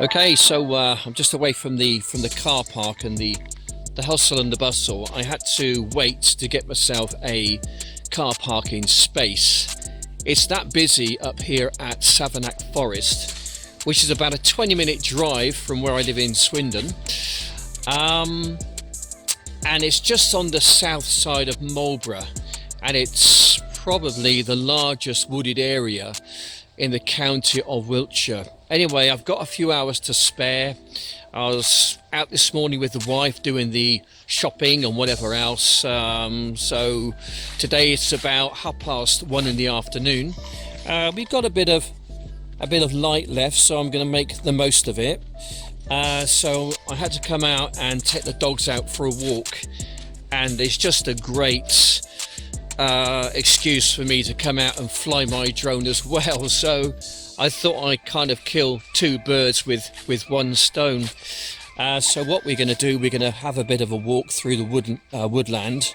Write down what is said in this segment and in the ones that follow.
Okay, so I'm just away from the car park and the hustle and the bustle. I had to wait to get myself a car parking space. It's that busy up here at Savernake Forest, which is about a 20-minute drive from where I live in Swindon. And it's just on the south side of Marlborough, and it's probably the largest wooded area in the county of Wiltshire. Anyway, I've got a few hours to spare. I was out this morning with the wife doing the shopping and whatever else. So today it's about 1:30 in the afternoon. We've got a bit of light left, so I'm going to make the most of it. So I had to come out and take the dogs out for a walk, and it's just a great excuse for me to come out and fly my drone as well. So I thought I'd kind of kill two birds with one stone. So what we're going to do, we're going to have a bit of a walk through the woodland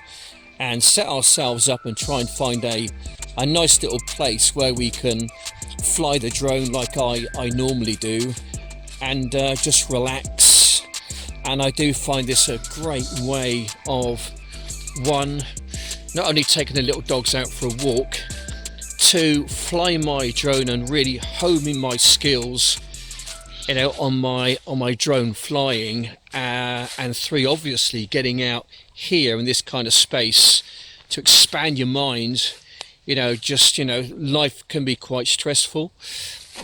and set ourselves up and try and find a nice little place where we can fly the drone like I normally do, and just relax. And I do find this a great way of, one, not only taking the little dogs out for a walk, two, flying my drone and really homing my skills, on my drone flying, and three, obviously getting out here in this kind of space to expand your mind. Life can be quite stressful,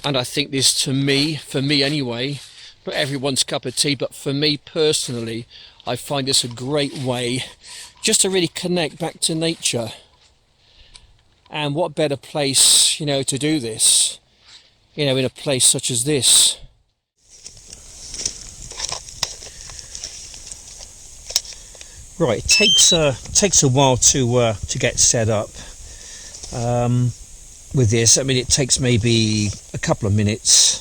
and I think this, for me anyway, not everyone's cup of tea, but for me personally, I find this a great way just to really connect back to nature. And what better place, to do this, in a place such as this. Right, it takes a while to get set up with this. I mean, it takes maybe a couple of minutes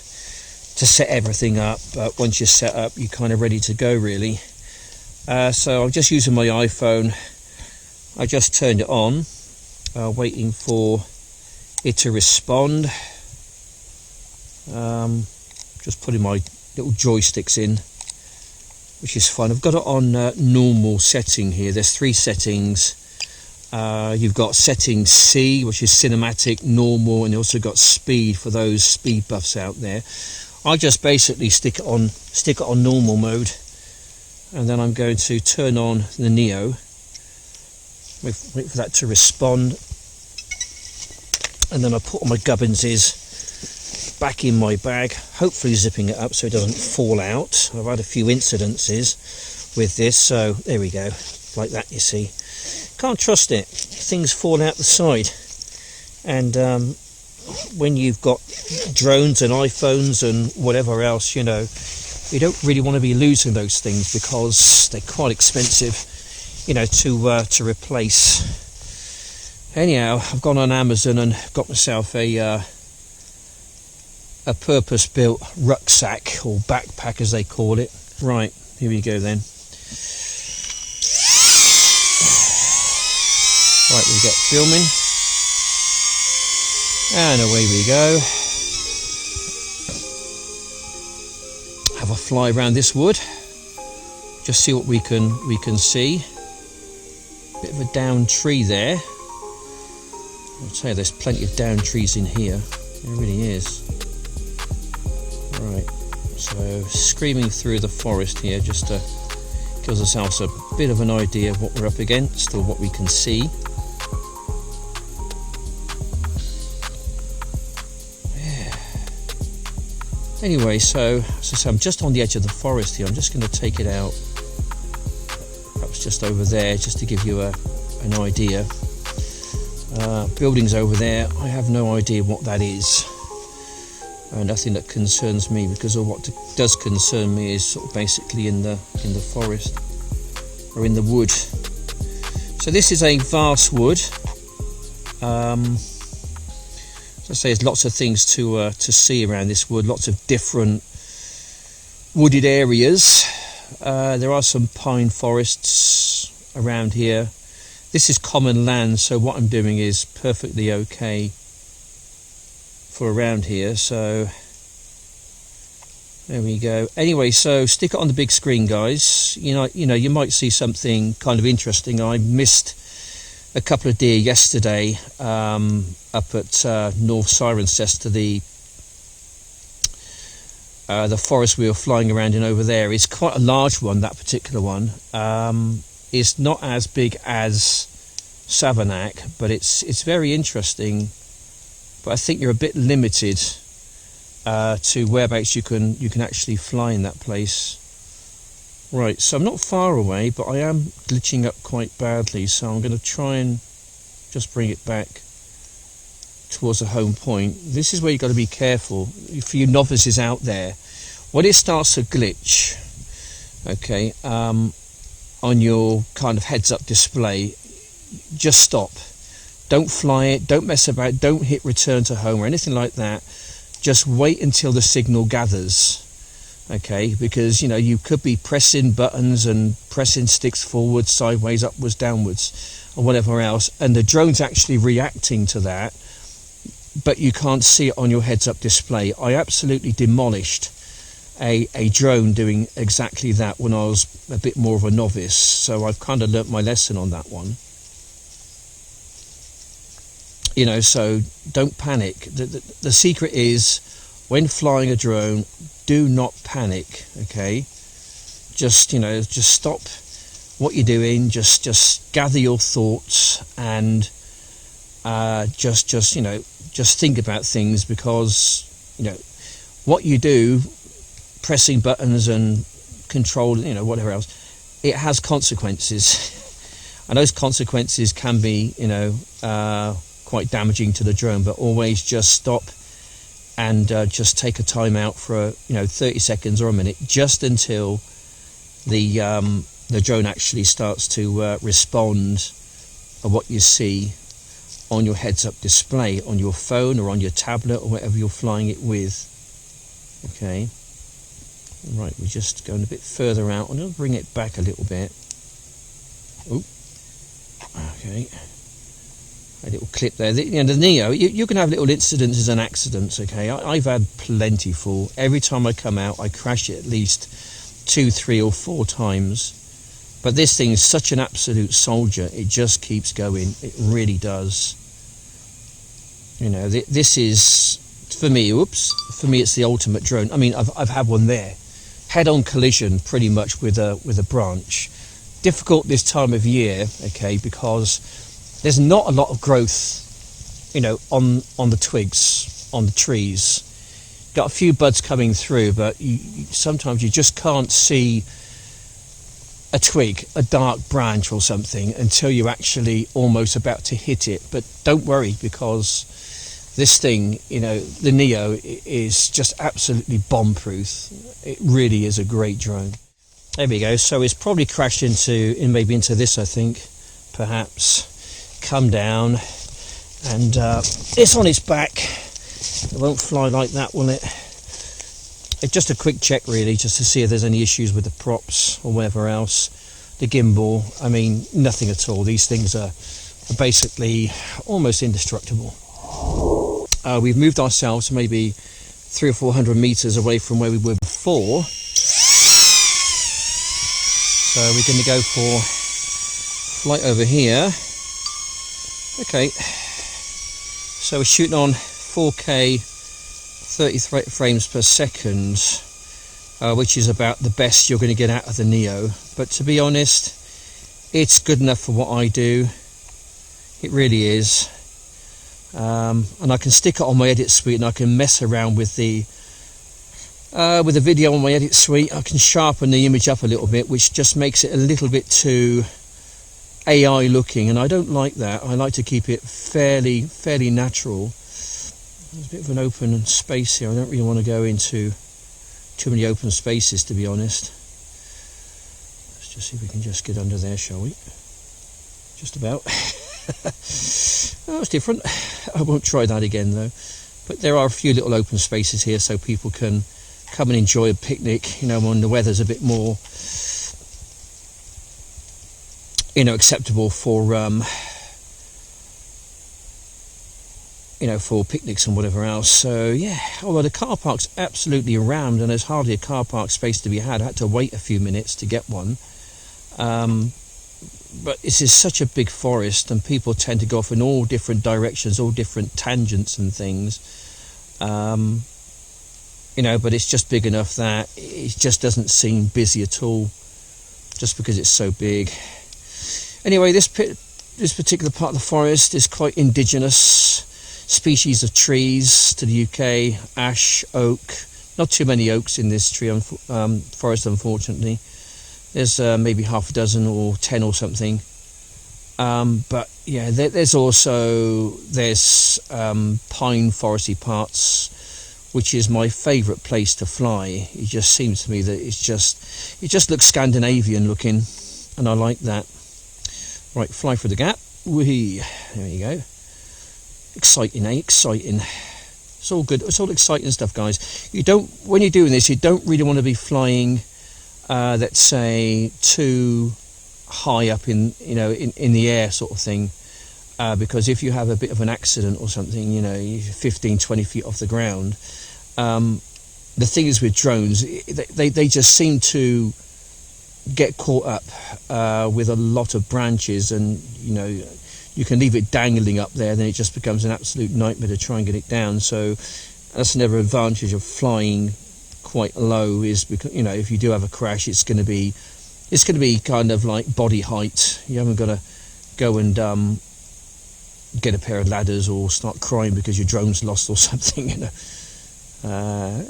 to set everything up, but once you're set up, you're kind of ready to go, really. So I'm just using my iPhone. I just turned it on, waiting for it to respond. Just putting my little joysticks in, which is fun. I've got it on normal setting here. There's three settings. You've got setting C, which is cinematic, normal, and you also got speed for those speed buffs out there. I just basically stick it on normal mode, and then I'm going to turn on the Neo. Wait for that to respond, and then I put all my gubbinses back in my bag, hopefully zipping it up so it doesn't fall out. I've had a few incidences with this, so there we go, like that. You see, can't trust it, things fall out the side. And when you've got drones and iPhones and whatever else, you don't really want to be losing those things, because they're quite expensive, to replace. Anyhow, I've gone on Amazon and got myself a purpose-built rucksack, or backpack as they call it. Right, here we go then. Right, we get filming, and away we go. Have a fly around this wood, just see what we can see. Bit of a down tree there. I'll tell you, there's plenty of down trees in here. There really is. Right, so screaming through the forest here, just to give ourselves a bit of an idea of what we're up against, or what we can see. Yeah. Anyway, so I'm just on the edge of the forest here. I'm just going to take it out, perhaps just over there, just to give you an idea. Buildings over there, I have no idea what that is. Nothing that concerns me, because of what does concern me is sort of basically in the forest, or in the wood. So this is a vast wood. As I say, there's lots of things to see around this wood, lots of different wooded areas. There are some pine forests around here. This is common land, so what I'm doing is perfectly okay for around here. So There we go. Anyway, so stick it on the big screen, guys. You might see something kind of interesting. I missed a couple of deer yesterday up at North Cirencester, the forest we were flying around in over there. Is quite a large one, that particular one. It's not as big as Savernake, but it's very interesting. But I think you're a bit limited to whereabouts you can actually fly in that place. Right, so I'm not far away, but I am glitching up quite badly, so I'm going to try and just bring it back towards the home point. This is where you've got to be careful for you novices out there. When it starts to glitch, okay, on your kind of heads-up display, just stop. Don't fly it, don't mess about, don't hit return to home or anything like that. Just wait until the signal gathers, okay, because you could be pressing buttons and pressing sticks forwards, sideways, upwards, downwards, or whatever else, and the drone's actually reacting to that, but you can't see it on your heads-up display. I absolutely demolished a drone doing exactly that when I was a bit more of a novice, so I've kind of learnt my lesson on that one. So don't panic. The secret is, when flying a drone, do not panic, okay? Just stop what you're doing, just gather your thoughts and just think about things, because what you do, pressing buttons and control, whatever else, it has consequences. And those consequences can be, quite damaging to the drone, but always just stop and just take a time out for 30 seconds or a minute, just until the drone actually starts to respond to what you see on your heads-up display on your phone or on your tablet or whatever you're flying it with. Okay, right, we're just going a bit further out. I'm going to bring it back a little bit. Oh, okay. A little clip there. The Neo, you can have little incidences and accidents, okay? I've had plentiful. Every time I come out, I crash it at least 2, 3 or 4 times. But this thing is such an absolute soldier. It just keeps going. It really does. This is, for me, it's the ultimate drone. I mean, I've had one there. Head-on collision, pretty much, with a branch. Difficult this time of year, okay, because there's not a lot of growth, on the twigs, on the trees. Got a few buds coming through, but sometimes you just can't see a twig, a dark branch or something, until you're actually almost about to hit it. But don't worry, because this thing, the Neo, is just absolutely bomb-proof. It really is a great drone. There we go. So it's probably crashed maybe into this, I think, perhaps. Come down, and it's on its back. It won't fly like that, will it? It's just a quick check, really, just to see if there's any issues with the props or whatever else. The gimbal, I mean, nothing at all. These things are basically almost indestructible. We've moved ourselves maybe 300 or 400 meters away from where we were before, so we're going to go for flight over here. Okay, so we're shooting on 4K 30 frames per second, which is about the best you're going to get out of the Neo. But to be honest, it's good enough for what I do. It really is. And I can stick it on my edit suite, and I can mess around with the video on my edit suite. I can sharpen the image up a little bit, which just makes it a little bit too AI looking, and I don't like that. I like to keep it fairly natural. There's a bit of an open space here. I don't really want to go into too many open spaces, to be honest. Let's just see if we can just get under there, shall we? Just about. Oh, it's different. I won't try that again though. But there are a few little open spaces here, so people can come and enjoy a picnic, when the weather's a bit more acceptable for you know, for picnics and whatever else. So yeah, although the car park's absolutely rammed and there's hardly a car park space to be had. I had to wait a few minutes to get one. But this is such a big forest, and people tend to go off in all different directions, all different tangents and things. You know, but it's just big enough that it just doesn't seem busy at all, just because it's so big. Anyway, this particular part of the forest is quite indigenous species of trees to the UK: ash, oak. Not too many oaks in this tree forest, unfortunately. There's maybe half a dozen or 10 or something. But yeah, there's pine foresty parts, which is my favourite place to fly. It just seems to me that it just looks Scandinavian looking, and I like that. Right, fly through the gap. Whee! There you go. Exciting, eh? Exciting. It's all good. It's all exciting stuff, guys. When you're doing this, you don't really want to be flying, let's say, too high up in the air sort of thing, because if you have a bit of an accident or something, you know, 15-20 feet off the ground, the thing is with drones, they just seem to get caught up with a lot of branches, and you know, you can leave it dangling up there, then it just becomes an absolute nightmare to try and get it down. So that's another advantage of flying quite low, is because, you know, if you do have a crash, it's going to be kind of like body height. You haven't got to go and get a pair of ladders or start crying because your drone's lost or something, you know.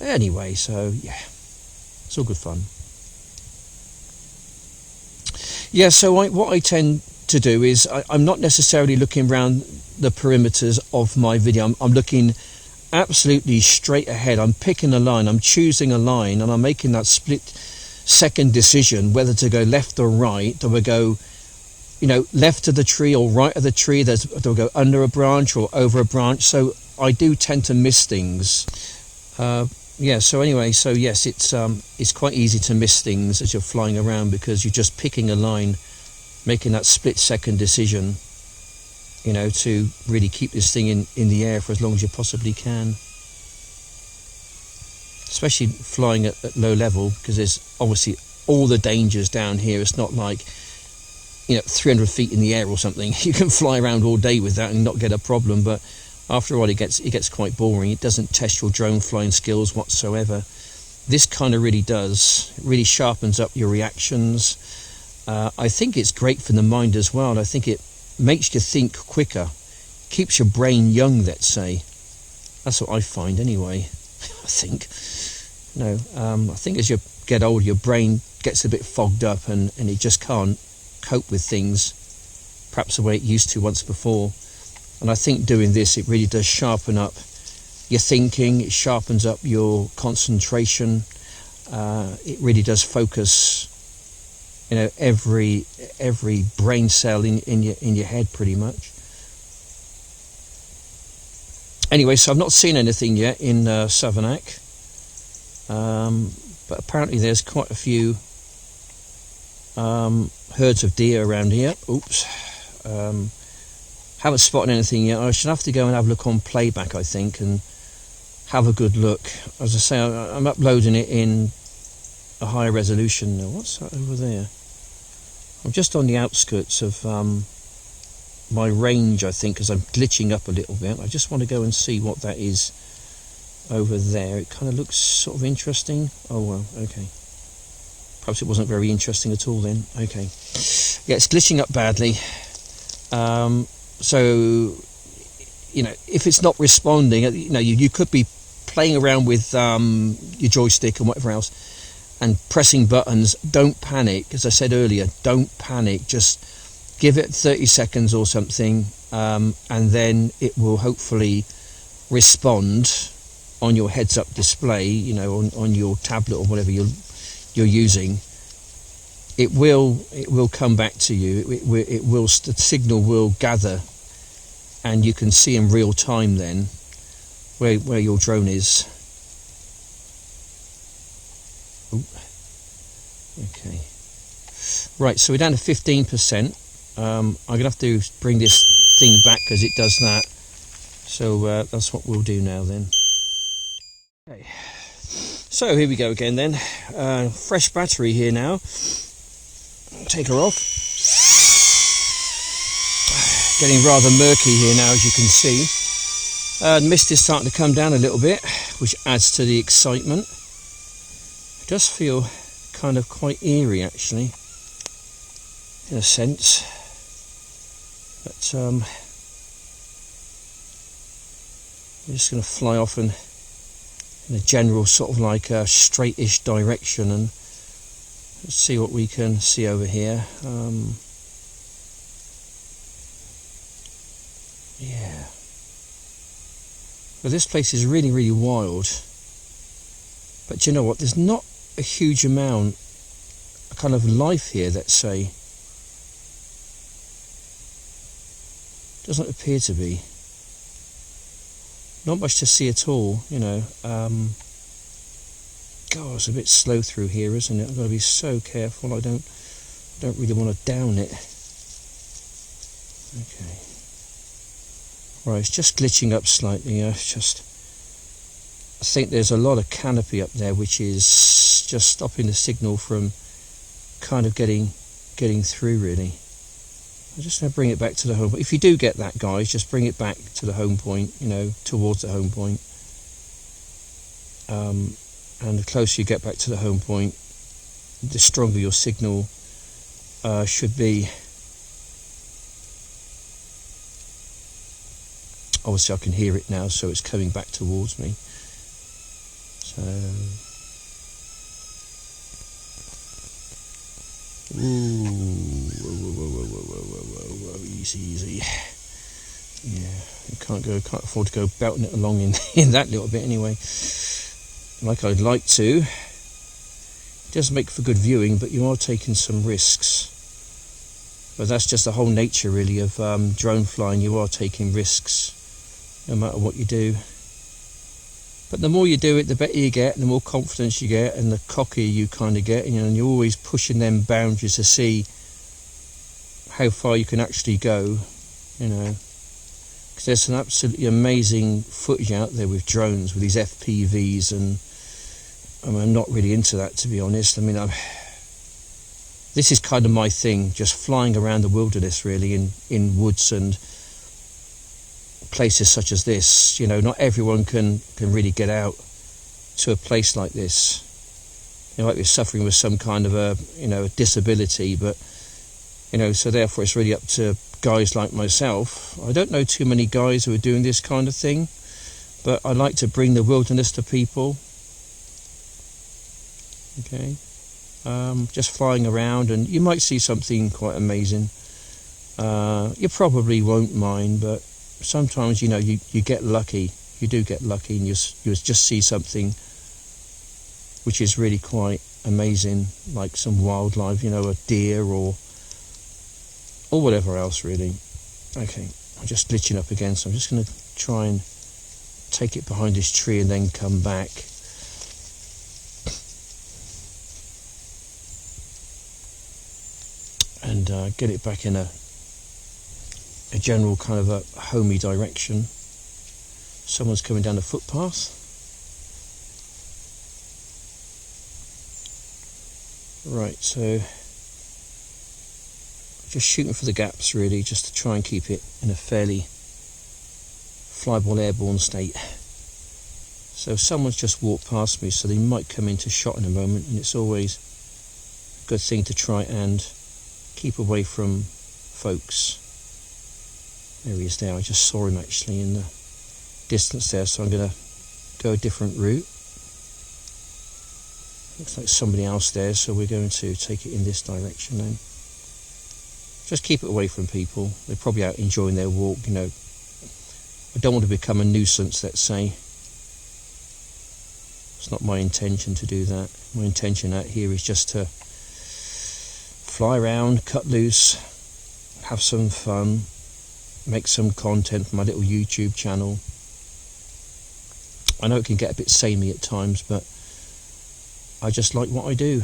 Anyway, so yeah, it's all good fun. Yeah, so what I tend to do is I'm not necessarily looking around the perimeters of my video. I'm looking absolutely straight ahead. I'm picking a line, I'm choosing a line, and I'm making that split-second decision whether to go left or right. Do I go, you know, left of the tree or right of the tree? Do I go under a branch or over a branch? So I do tend to miss things. Yeah, so anyway, so yes, it's quite easy to miss things as you're flying around, because you're just picking a line, making that split-second decision, you know, to really keep this thing in the air for as long as you possibly can. Especially flying at low level, because there's obviously all the dangers down here. It's not like, you know, 300 feet in the air or something. You can fly around all day with that and not get a problem, but after a while it gets quite boring. It doesn't test your drone flying skills whatsoever. This kind of really does. It really sharpens up your reactions. I think it's great for the mind as well. I think it makes you think quicker, keeps your brain young, let's say. That's what I find anyway. I think. I think as you get older, your brain gets a bit fogged up, and it just can't cope with things perhaps the way it used to once before. And I think doing this, it really does sharpen up your thinking. It sharpens up your concentration. It really does focus, you know, every brain cell in your head pretty much. Anyway, so I've not seen anything yet in Savernake, but apparently there's quite a few herds of deer around here. Oops. Haven't spotted anything yet. I should have to go and have a look on playback, I think, and have a good look. As I say, I'm uploading it in a higher resolution now. What's that over there? I'm just on the outskirts of my range, I think, because I'm glitching up a little bit. I just want to go and see what that is over there. It kind of looks sort of interesting. Oh well, okay. Perhaps it wasn't very interesting at all then. Okay. Yeah, it's glitching up badly. So, you know, if it's not responding, you know, you could be playing around with your joystick and whatever else and pressing buttons. Don't panic. As I said earlier, don't panic. Just give it 30 seconds or something, and then it will hopefully respond on your heads-up display, you know, on your tablet or whatever you're using. It will come back to you. The signal will gather, and you can see in real time then where your drone is. Ooh. Okay. Right, so we're down to 15%. I'm gonna have to bring this thing back because it does that So that's what we'll do now then. Okay. So here we go again then. Fresh battery here now. Take her off. Getting rather murky here now, as you can see. Mist is starting to come down a little bit, which adds to the excitement. It does feel kind of quite eerie actually, in a sense. But I'm just going to fly off in a general sort of like a straightish direction, and let's see what we can see over here. Yeah. But this place is really, really wild. But you know what? There's not a huge amount of kind of life here, let's say. Doesn't appear to be. Not much to see at all, you know. God, it's a bit slow through here, isn't it? I've got to be so careful. I don't really want to down it. Okay. Right, it's just glitching up slightly. I think there's a lot of canopy up there, which is just stopping the signal from kind of getting through, really. I'm just going to bring it back to the home. If you do get that, guys, just bring it back to the home point, you know, towards the home point. And the closer you get back to the home point, the stronger your signal should be. Obviously I can hear it now, so it's coming back towards me. So, ooh, whoa, easy. Yeah, you can't afford to go belting it along in that little bit anyway. Like I'd like to. It does make for good viewing, but you are taking some risks. But that's just the whole nature, really, of drone flying. You are taking risks, no matter what you do. But the more you do it, the better you get, the more confidence you get, and the cockier you kind of get, you know, and you're always pushing them boundaries to see how far you can actually go, you know. Because there's some absolutely amazing footage out there with drones, with these FPVs, and I'm not really into that, to be honest. I mean, this is kind of my thing, just flying around the wilderness, really, in woods and places such as this. You know, not everyone can really get out to a place like this. You might be suffering with some kind of a disability, but you know, so therefore it's really up to guys like myself. I don't know too many guys who are doing this kind of thing, but I like to bring the wilderness to people. Okay, just flying around, and you might see something quite amazing. You probably won't mind, but sometimes, you know, you get lucky. You do get lucky, and you just see something which is really quite amazing, like some wildlife, you know, a deer or whatever else, really. Okay, I'm just glitching up again, so I'm just going to try and take it behind this tree and then come back. And get it back in a general kind of a homey direction. Someone's coming down the footpath. Right, so just shooting for the gaps, really, just to try and keep it in a fairly flyball airborne state. So someone's just walked past me, so they might come into shot in a moment, and it's always a good thing to try and keep away from folks. There he is there. I just saw him actually in the distance there, so I'm going to go a different route. Looks like somebody else there, so we're going to take it in this direction then. Just keep it away from people. They're probably out enjoying their walk, you know. I don't want to become a nuisance, let's say. It's not my intention to do that. My intention out here is just to fly around, cut loose, have some fun, make some content for my little YouTube channel. I know it can get a bit samey at times, but I just like what I do.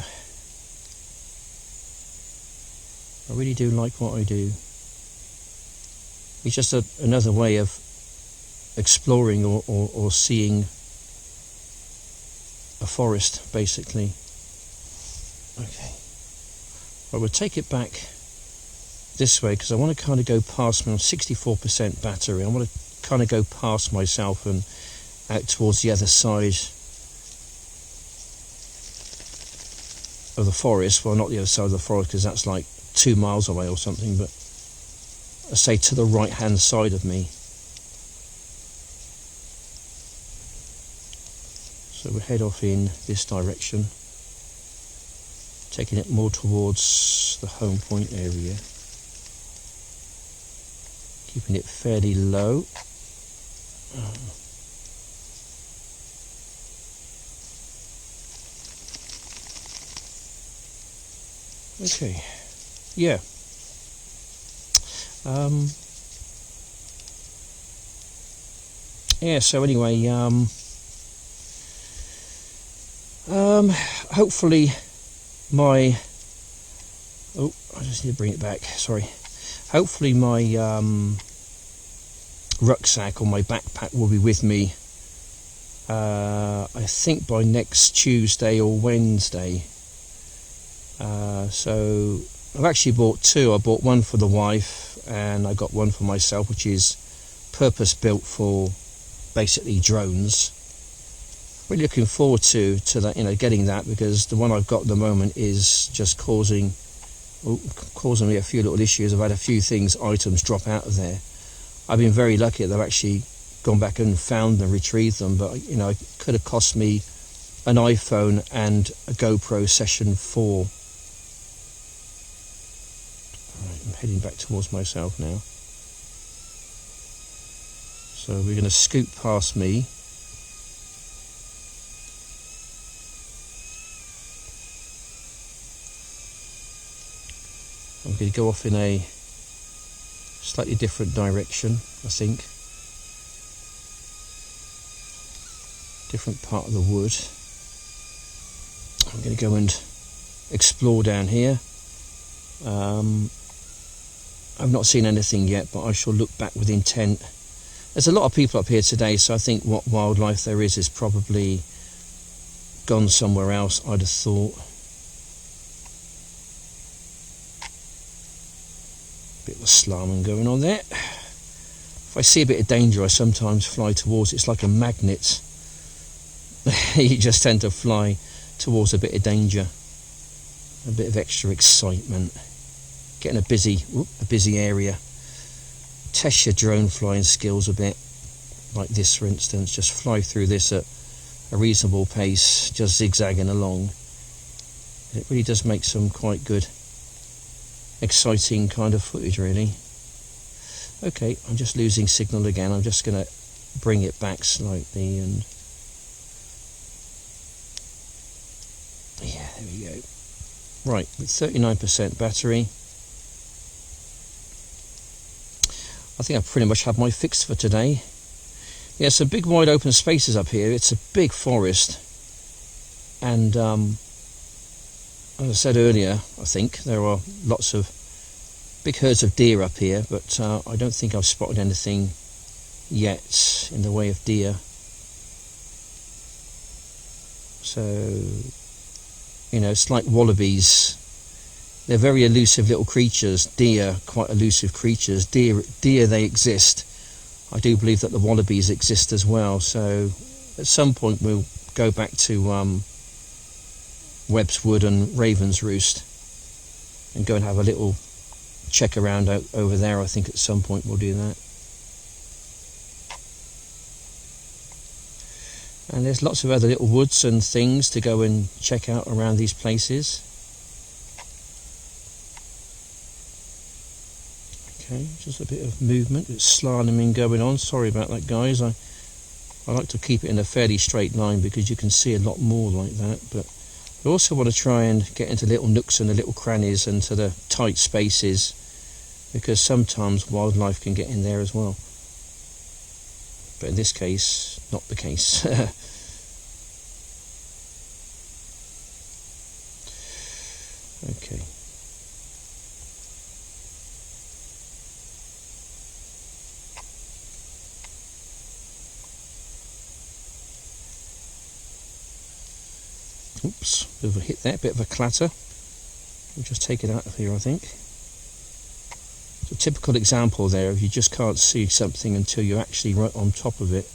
I really do like what I do. It's just another way of exploring or seeing a forest, basically. Okay, well, we'll take it back this way because I want to kind of go past my 64% battery. I want to kind of go past myself and out towards the other side of the forest. Well, not the other side of the forest because that's like 2 miles away or something, but I say to the right hand side of me. So we'll head off in this direction, taking it more towards the home point area, keeping it fairly low. Okay, yeah. Yeah, so anyway, hopefully my, oh, I just need to bring it back, sorry. Hopefully my rucksack or my backpack will be with me, I think by next Tuesday or Wednesday. So I've actually bought two. I bought one for the wife and I got one for myself, which is purpose built for basically drones. Really looking forward to that, getting that, because the one I've got at the moment is just causing me a few little issues. I've had a few items drop out of there. I've been very lucky that I've actually gone back and found and retrieved them, but it could have cost me an iPhone and a GoPro Session 4. Right, I'm heading back towards myself now. So we're going to scoot past me. I'm going to go off in a slightly different direction, I think. Different part of the wood. I'm going to go and explore down here. I've not seen anything yet, but I shall look back with intent. There's a lot of people up here today, so I think what wildlife there is probably gone somewhere else, I'd have thought. Bit of a slalom going on there. If I see a bit of danger, I sometimes fly towards it. It's like a magnet. You just tend to fly towards a bit of danger, a bit of extra excitement, getting a busy area. Test your drone flying skills a bit, like this for instance. Just fly through this at a reasonable pace, just zigzagging along. It really does make some quite good, exciting kind of footage, really. Okay, I'm just losing signal again. I'm just going to bring it back slightly and yeah, there we go. Right, with 39% battery, I think I've pretty much had my fix for today. Yeah, some big wide open spaces up here. It's a big forest, and as I said earlier, I think there are lots of big herds of deer up here, but I don't think I've spotted anything yet in the way of deer. So, it's like wallabies. They're very elusive little creatures. Deer, quite elusive creatures. Deer, they exist. I do believe that the wallabies exist as well. So, at some point we'll go back to Webb's Wood and Raven's Roost and go and have a little check around over there. I think at some point we'll do that. And there's lots of other little woods and things to go and check out around these places. Okay, just a bit of movement. It's slaloming going on. Sorry about that, guys. I like to keep it in a fairly straight line because you can see a lot more like that. But I also want to try and get into little nooks and the little crannies and to the tight spaces, because sometimes wildlife can get in there as well. But in this case, not the case. Okay. Oops, bit of a hit there, bit of a clatter. We'll just take it out of here, I think. It's a typical example there of you just can't see something until you're actually right on top of it.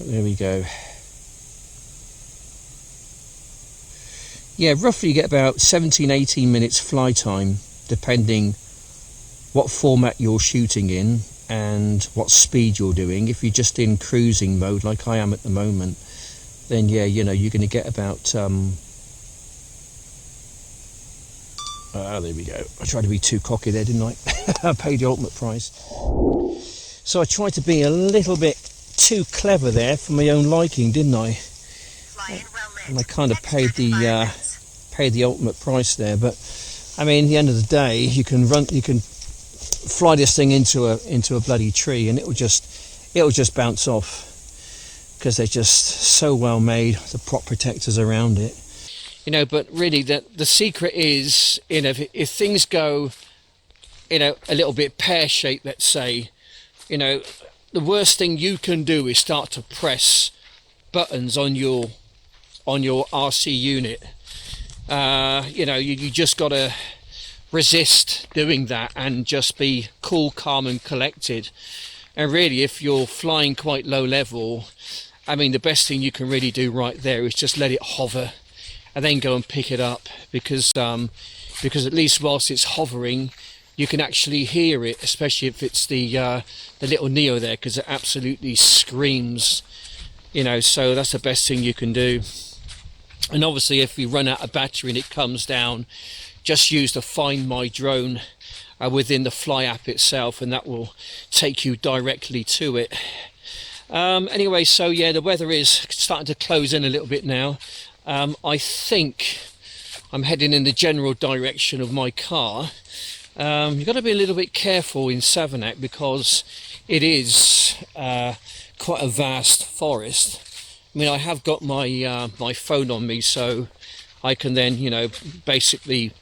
There we go. Yeah, roughly you get about 17-18 minutes fly time, depending what format you're shooting in and what speed you're doing. If you're just in cruising mode like I am at the moment, then yeah, you know, you're going to get about there we go. I tried to be too cocky there, didn't I? I paid the ultimate price. So I tried to be a little bit too clever there for my own liking, didn't I? And I kind of paid the ultimate price there. But I mean, at the end of the day, you can fly this thing into a bloody tree, and it'll just bounce off because they're just so well made, the prop protectors around it. You know, but really the secret is, you know, if things go, you know, a little bit pear-shaped, let's say, you know, the worst thing you can do is start to press buttons on your RC unit. You know, you just got to resist doing that and just be cool, calm and collected. And really, if you're flying quite low level, I mean, the best thing you can really do right there is just let it hover and then go and pick it up, because at least whilst it's hovering, you can actually hear it, especially if it's the little Neo there, because it absolutely screams, you know. So that's the best thing you can do. And obviously, if we run out of battery and it comes down, just use the Find My Drone within the Fly app itself, and that will take you directly to it. Anyway, so yeah, the weather is starting to close in a little bit now. I think I'm heading in the general direction of my car. You've got to be a little bit careful in Savernake because it is quite a vast forest. I mean, I have got my my phone on me, so I can then, you know, basically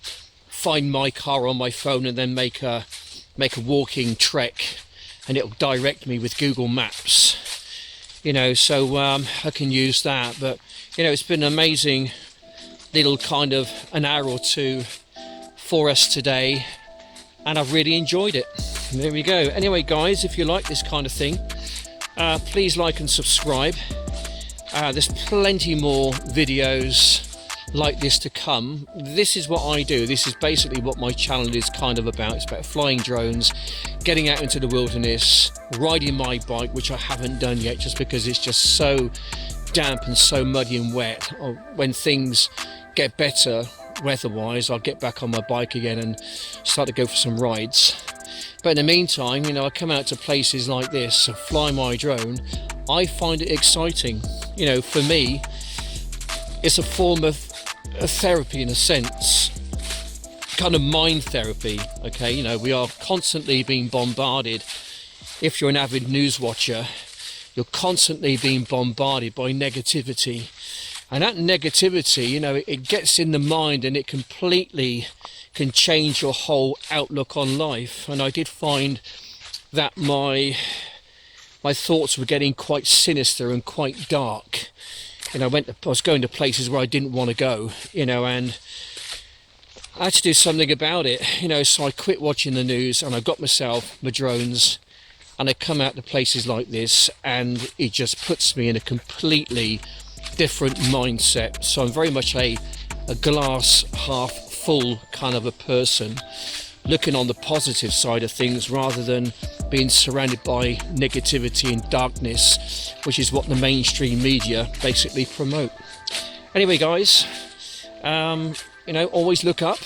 find my car on my phone and then make a walking trek, and it'll direct me with Google Maps. You know, so I can use that. But you know, it's been an amazing little kind of an hour or two for us today, and I've really enjoyed it. There we go. Anyway guys, if you like this kind of thing, please like and subscribe. There's plenty more videos like this to come. This is what I do. This is basically what my channel is kind of about. It's about flying drones, getting out into the wilderness, riding my bike, which I haven't done yet just because it's just so damp and so muddy and wet. When things get better weather-wise, I'll get back on my bike again and start to go for some rides. But in the meantime, you know, I come out to places like this, fly my drone. I find it exciting. You know, for me, it's a form of therapy in a sense, kind of mind therapy. Okay, you know, we are constantly being bombarded. If you're an avid news watcher, you're constantly being bombarded by negativity, and that negativity, you know, it gets in the mind and it completely can change your whole outlook on life. And I did find that my thoughts were getting quite sinister and quite dark. You know, I was going to places where I didn't want to go, you know, and I had to do something about it, you know. So I quit watching the news and I got myself my drones, and I come out to places like this, and it just puts me in a completely different mindset. So I'm very much a glass half full kind of a person, looking on the positive side of things rather than being surrounded by negativity and darkness, which is what the mainstream media basically promote. Anyway guys, you know, always look up,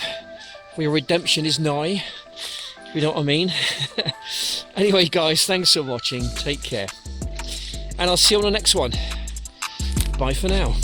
for your redemption is nigh, you know what I mean. Anyway guys, thanks for watching, take care, and I'll see you on the next one. Bye for now.